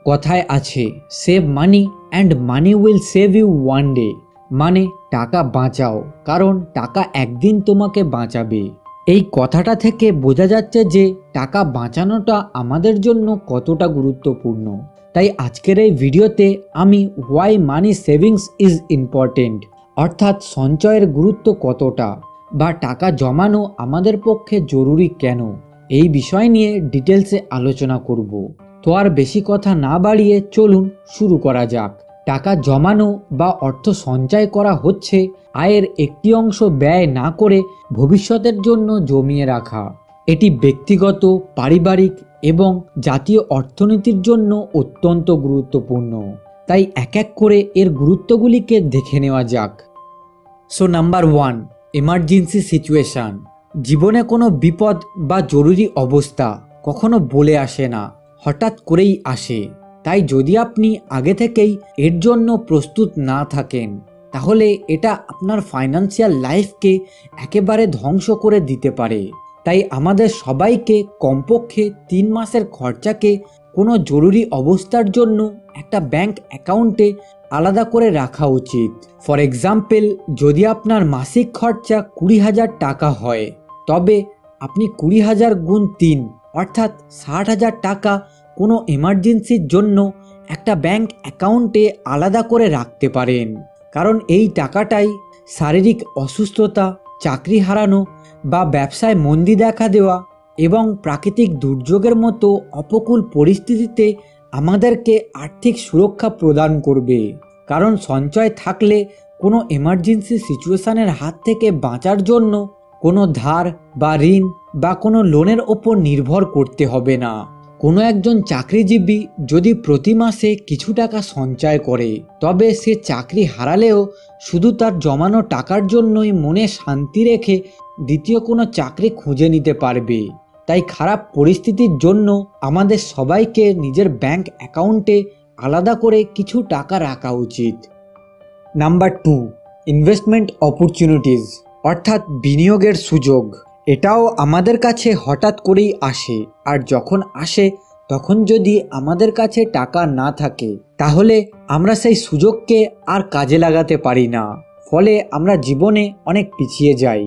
কথায় আছে save money and money will save you one day, মানে টাকা বাঁচাও কারণ টাকা একদিন তোমাকে বাঁচাবে। এই কথাটা থেকে বোঝা যাচ্ছে যে টাকা বাঁচানোটা আমাদের জন্য কতটা গুরুত্বপূর্ণ। তাই আজকের এই ভিডিওতে আমি why money savings is important, অর্থাৎ সঞ্চয়ের গুরুত্ব কতটা বা টাকা জমানো আমাদের পক্ষে জরুরি কেন, এই বিষয় নিয়ে ডিটেলসে আলোচনা করব। তো আর বেশি কথা না বাড়িয়ে চলুন শুরু করা যাক। টাকা জমানো বা অর্থ সঞ্চয় করা হচ্ছে আয়ের একটি অংশ ব্যয় না করে ভবিষ্যতের জন্য জমিয়ে রাখা। এটি ব্যক্তিগত, পারিবারিক এবং জাতীয় অর্থনীতির জন্য অত্যন্ত গুরুত্বপূর্ণ। তাই এক এক করে এর গুরুত্বগুলিকে দেখে নেওয়া যাক। So number 1, emergency situation. জীবনে কোনো বিপদ বা জরুরি অবস্থা কখনো বলে আসে না, হঠাৎ করেই আসে। তাই যদি আপনি আগে থেকেই এর জন্য প্রস্তুত না থাকেন তাহলে এটা আপনার ফাইন্যান্সিয়াল লাইফকে একেবারে ধ্বংস করে দিতে পারে। তাই আমাদের সবাইকে কমপক্ষে 3 মাসের খরচাকে কোনো জরুরি অবস্থার জন্য একটা ব্যাংক অ্যাকাউন্টে আলাদা করে রাখা উচিত। ফর এক্সাম্পল, যদি আপনার মাসিক খরচা 20,000 টাকা হয় তবে আপনি 20,000 গুণ 3 অর্থাৎ 60,000 টাকা কোনো এমার্জেন্সির জন্য একটা ব্যাংক অ্যাকাউন্টে আলাদা করে রাখতে পারেন। কারণ এই টাকাটাই শারীরিক অসুস্থতা, চাকরি হারানো বা ব্যবসায় মন্দী দেখা দেওয়া এবং প্রাকৃতিক দুর্যোগের মতো অপকূল পরিস্থিতিতে আমাদেরকে আর্থিক সুরক্ষা প্রদান করবে। কারণ সঞ্চয় থাকলে কোনো এমার্জেন্সি সিচুয়েশনের হাত থেকে বাঁচার জন্য কোনো ধার বা ঋণ বা কোনো লোনের ওপর নির্ভর করতে হবে না। কোনো একজন চাকরিজীবী যদি প্রতি মাসে কিছু টাকা সঞ্চয় করে তবে সে চাকরি হারালেও শুধু তার জমানো টাকার জন্যই মনে শান্তি রেখে দ্বিতীয় কোনো চাকরি খুঁজে নিতে পারবে। তাই খারাপ পরিস্থিতির জন্য আমাদের সবাইকে নিজের ব্যাংক অ্যাকাউন্টে আলাদা করে কিছু টাকা রাখা উচিত। নাম্বার 2, ইনভেস্টমেন্ট অপরচুনিটিস, অর্থাৎ বিনিয়োগের সুযোগ। এটাও আমাদের কাছে হঠাৎ করেই আসে, আর যখন আসে তখন যদি আমাদের কাছে টাকা না থাকে তাহলে আমরা সেই সুযোগকে আর কাজে লাগাতে পারি না, ফলে আমরা জীবনে অনেক পিছিয়ে যাই।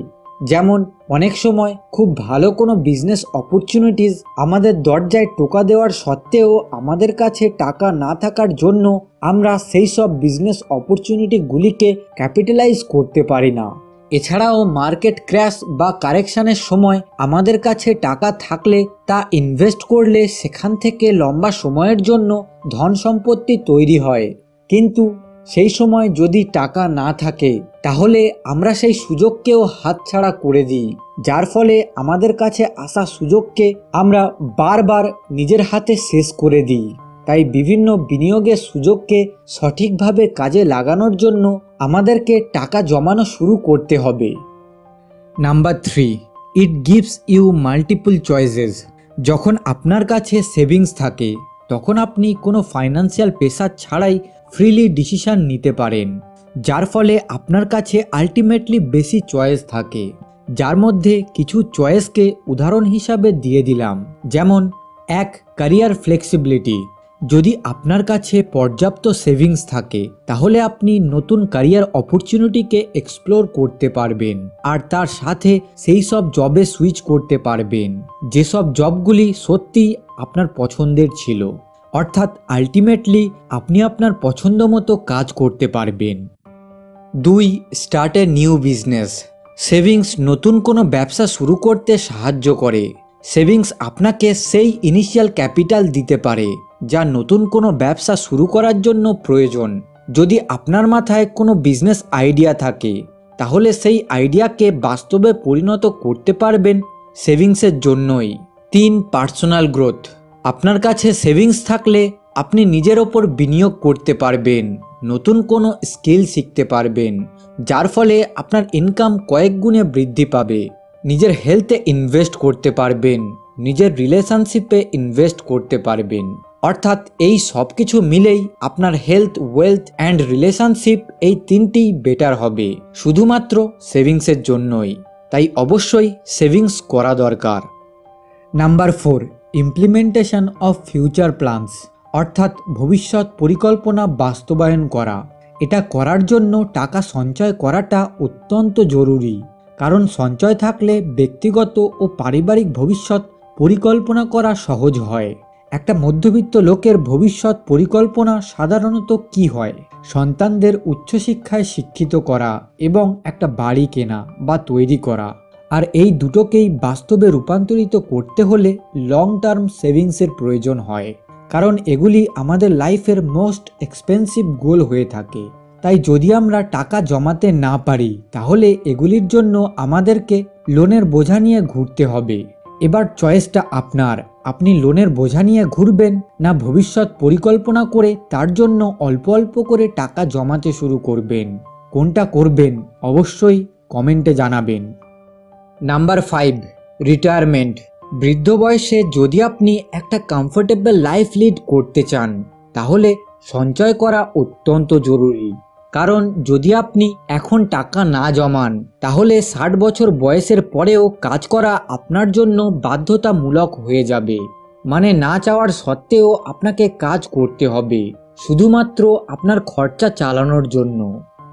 যেমন অনেক সময় খুব ভালো কোনো বিজনেস অপরচুনিটিস আমাদের দরজায় টোকা দেওয়ার সত্ত্বেও আমাদের কাছে টাকা না থাকার জন্য আমরা সেই সব বিজনেস অপরচুনিটিগুলিকে ক্যাপিটালাইজ করতে পারি না। এছাড়াও মার্কেট ক্র্যাশ বা কারেকশানের সময় আমাদের কাছে টাকা থাকলে তা ইনভেস্ট করলে সেখান থেকে লম্বা সময়ের জন্য ধন সম্পত্তি তৈরি হয়, কিন্তু সেই সময় যদি টাকা না থাকে তাহলে আমরা সেই সুযোগকেও হাতছাড়া করে দিই, যার ফলে আমাদের কাছে আসা সুযোগকে আমরা বারবার নিজের হাতে শেষ করে দিই। তাই বিভিন্ন বিনিয়োগের সুযোগকে সঠিকভাবে কাজে লাগানোর জন্য আমাদেরকে টাকা জমানো শুরু করতে হবে। Number 3, it gives you multiple choices. যখন আপনার কাছে সেভিংস থাকে তখন আপনি কোনো ফাইন্যান্সিয়াল প্রেশার ছাড়াই ফ্রিলি ডিসিশন নিতে পারেন, যার ফলে আপনার কাছে আলটিমেটলি বেশি চয়েস থাকে। যার মধ্যে কিছু চয়েসকে উদাহরণ হিসাবে দিয়ে দিলাম। যেমন 1, ক্যারিয়ার ফ্লেক্সিবিলিটি। যদি আপনার কাছে পর্যাপ্ত সেভিংস থাকে তাহলে আপনি নতুন ক্যারিয়ার অপরচুনিটিকে এক্সপ্লোর করতে পারবেন, আর তার সাথে সেই সব জবে সুইচ করতে পারবেন যেসব জবগুলি সত্যি আপনার পছন্দের ছিল। অর্থাৎ আলটিমেটলি আপনি আপনার পছন্দ মতো কাজ করতে পারবেন। 2, start a new business. Savings নতুন কোনো ব্যবসা শুরু করতে সাহায্য করে। সেভিংস আপনাকে সেই ইনিশিয়াল ক্যাপিটাল দিতে পারে যা নতুন কোনো ব্যবসা শুরু করার জন্য প্রয়োজন। যদি আপনার মাথায় কোনো বিজনেস আইডিয়া থাকে তাহলে সেই আইডিয়াকে বাস্তবে পরিণত করতে পারবেন সেভিংসের জন্যই। 3, পার্সোনাল গ্রোথ। আপনার কাছে সেভিংস থাকলে আপনি নিজের ওপর বিনিয়োগ করতে পারবেন, নতুন কোনো স্কিল শিখতে পারবেন, যার ফলে আপনার ইনকাম কয়েক গুণে বৃদ্ধি পাবে। নিজের হেলথে ইনভেস্ট করতে পারবেন, নিজের রিলেশনশিপে ইনভেস্ট করতে পারবেন। অর্থাৎ এই সব কিছু মিলেই আপনার হেলথ, ওয়েলথ অ্যান্ড রিলেশনশিপ এই তিনটিই বেটার হবে শুধুমাত্র সেভিংসের জন্যই। তাই অবশ্যই সেভিংস করা দরকার। Number 4, implementation of future plans, অর্থাৎ ভবিষ্যৎ পরিকল্পনা বাস্তবায়ন করা। এটা করার জন্য টাকা সঞ্চয় করাটা অত্যন্ত জরুরি, কারণ সঞ্চয় থাকলে ব্যক্তিগত ও পারিবারিক ভবিষ্যৎ পরিকল্পনা করা সহজ হয়। একটা মধ্যবিত্ত লোকের ভবিষ্যৎ পরিকল্পনা সাধারণত কি হয়? সন্তানদের উচ্চশিক্ষায় শিক্ষিত করা এবং একটা বাড়ি কেনা বা তৈরি করা। আর এই দুটোকেই বাস্তবে রূপান্তরিত করতে হলে লং টার্ম সেভিংসের প্রয়োজন হয়, কারণ এগুলি আমাদের লাইফের মোস্ট এক্সপেন্সিভ গোল হয়ে থাকে। তাই যদি আমরা টাকা জমাতে না পারি, তাহলে এগুলির জন্য আমাদেরকে লোনের বোঝা নিয়ে ঘুরতে হবে। এবার চয়েসটা আপনার। আপনি লোনের বোঝা নিয়ে ঘুরবেন, না ভবিষ্যৎ পরিকল্পনা করে তার জন্য অল্প অল্প করে টাকা জমাতে শুরু করবেন? কোনটা করবেন অবশ্যই কমেন্টে জানাবেন। Number 5, retirement. বৃদ্ধ বয়সে যদি আপনি একটা কমফোর্টেবল লাইফ লিড করতে চান, তাহলে সঞ্চয় করা অত্যন্ত জরুরি। কারণ যদি আপনি এখন টাকা না জমান, তাহলে 60 বছর বয়সের পরেও কাজ করা আপনার জন্য বাধ্যতামূলক হয়ে যাবে। মানে না চাওয়ার সত্ত্বেও আপনাকে কাজ করতে হবে, শুধুমাত্র আপনার খরচা চালানোর জন্য।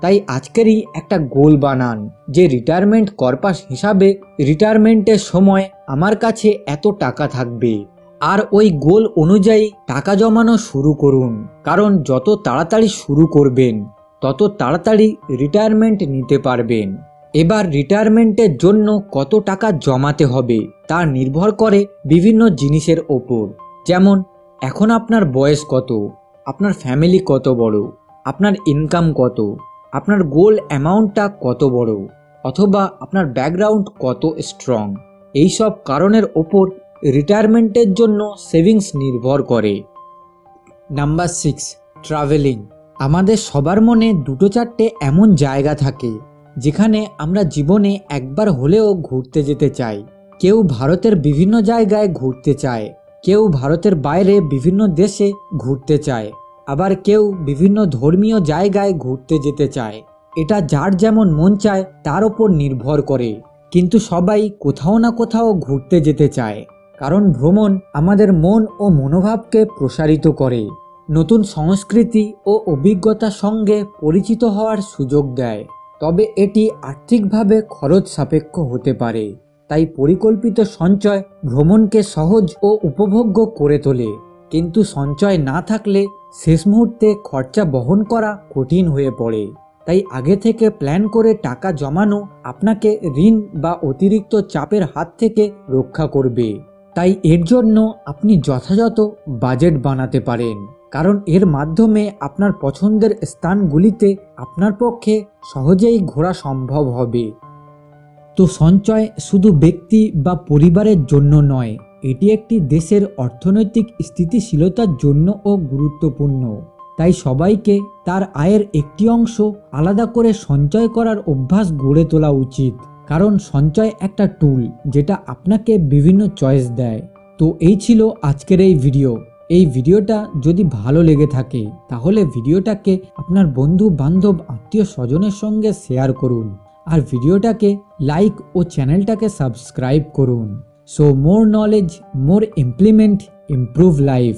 তাই আজকেরই একটা গোল বানান যে রিটায়ারমেন্ট কর্পাস হিসাবে রিটায়ারমেন্টের সময় আমার কাছে এত টাকা থাকবে, আর ওই গোল অনুযায়ী টাকা জমানো শুরু করুন। কারণ যত তাড়াতাড়ি শুরু করবেন, তত তাড়াতাড়ি রিটায়ারমেন্ট নিতে পারবেন। এবার রিটায়ারমেন্টের জন্য কত টাকা জমাতে হবে তা নির্ভর করে বিভিন্ন জিনিসের ওপর। যেমন এখন আপনার বয়স কত, আপনার ফ্যামিলি কত বড়, আপনার ইনকাম কত, আপনার গোল অ্যামাউন্টটা কত বড়, অথবা আপনার ব্যাকগ্রাউন্ড কত স্ট্রং। এইসব কারণের ওপর রিটায়ারমেন্টের জন্য সেভিংস নির্ভর করে। Number 6, travelling. আমাদের সবার মনে 2-4টে এমন জায়গা থাকে যেখানে আমরা জীবনে একবার হলেও ঘুরতে যেতে চাই। কেউ ভারতের বিভিন্ন জায়গায় ঘুরতে চায়, কেউ ভারতের বাইরে বিভিন্ন দেশে ঘুরতে চায়, আবার কেউ বিভিন্ন ধর্মীয় জায়গায় ঘুরতে যেতে চায়। এটা যার যেমন মন চায় তার ওপর নির্ভর করে, কিন্তু সবাই কোথাও না কোথাও ঘুরতে যেতে চায়। কারণ ভ্রমণ আমাদের মন ও মনোভাবকে প্রসারিত করে, নতুন সংস্কৃতি ও অভিজ্ঞতার সঙ্গে পরিচিত হওয়ার সুযোগ দেয়। তবে এটি আর্থিকভাবে খরচ সাপেক্ষ হতে পারে। তাই পরিকল্পিত সঞ্চয় ভ্রমণকে সহজ ও উপভোগ্য করে তোলে, কিন্তু সঞ্চয় না থাকলে শেষ মুহূর্তে খরচা বহন করা কঠিন হয়ে পড়ে। তাই আগে থেকে প্ল্যান করে টাকা জমানো আপনাকে ঋণ বা অতিরিক্ত চাপের হাত থেকে রক্ষা করবে। তাই এর জন্য আপনি যথাযথ বাজেট বানাতে পারেন, কারণ এর মাধ্যমে আপনার পছন্দের স্থানগুলিতে আপনার পক্ষে সহজেই ঘোরা সম্ভব হবে। তো সঞ্চয় শুধু ব্যক্তি বা পরিবারের জন্য নয়, এটি একটি দেশের অর্থনৈতিক স্থিতিশীলতার জন্যও গুরুত্বপূর্ণ। তাই সবাইকে তার আয়ের একটি অংশ আলাদা করে সঞ্চয় করার অভ্যাস গড়ে তোলা উচিত। কারণ সঞ্চয় একটা টুল যেটা আপনাকে বিভিন্ন চয়েস দেয়। তো এই ছিল আজকের এই ভিডিও। এই ভিডিওটা যদি ভালো লেগে থাকে, তাহলে ভিডিওটাকে আপনার বন্ধু বান্ধব আত্মীয় স্বজনের সঙ্গে শেয়ার করুন, আর ভিডিওটাকে লাইক ও চ্যানেলটাকে সাবস্ক্রাইব করুন। সো মোর নলেজ, মোর ইমপ্লিমেন্ট, ইমপ্রুভ লাইফ।